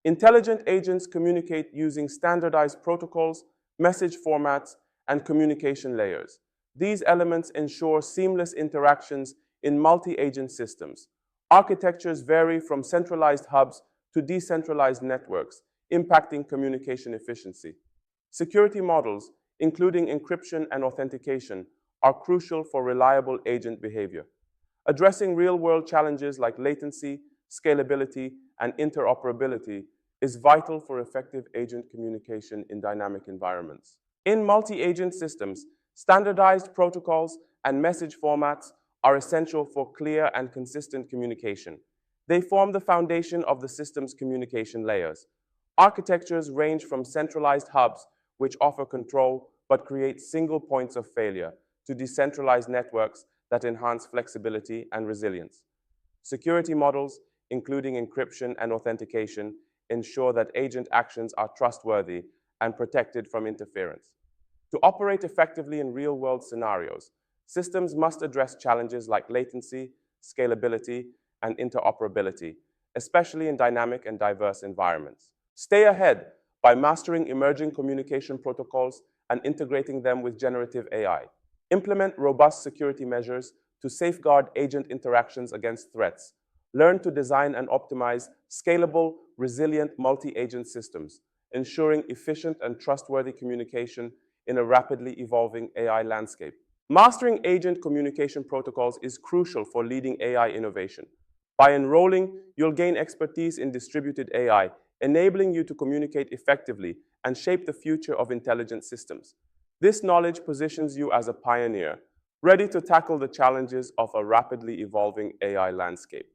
Intelligent agents communicate using standardized protocols, message formats, and communication layers. These elements ensure seamless interactions in multi-agent systems. Architectures vary from centralized hubs to decentralized networks, impacting communication efficiency. Security models, including encryption and authentication, are crucial for reliable agent behavior. Addressing real-world challenges like latency, scalability, and interoperability is vital for effective agent communication in dynamic environments. In multi-agent systems, standardized protocols and message formats are essential for clear and consistent communication. They form the foundation of the system's communication layers. Architectures range from centralized hubs, which offer control but create single points of failure, to decentralized networks that enhance flexibility and resilience. Security models, including encryption and authentication, ensure that agent actions are trustworthy and protected from interference. To operate effectively in real-world scenarios, systems must address challenges like latency, scalability, and interoperability, especially in dynamic and diverse environments. Stay ahead by mastering emerging communication protocols and integrating them with generative AI. Implement robust security measures to safeguard agent interactions against threats. Learn to design and optimize scalable, resilient multi-agent systems, ensuring efficient and trustworthy communication in a rapidly evolving AI landscape. Mastering agent communication protocols is crucial for leading AI innovation. By enrolling, you'll gain expertise in distributed AI, enabling you to communicate effectively and shape the future of intelligent systems. This knowledge positions you as a pioneer, ready to tackle the challenges of a rapidly evolving AI landscape.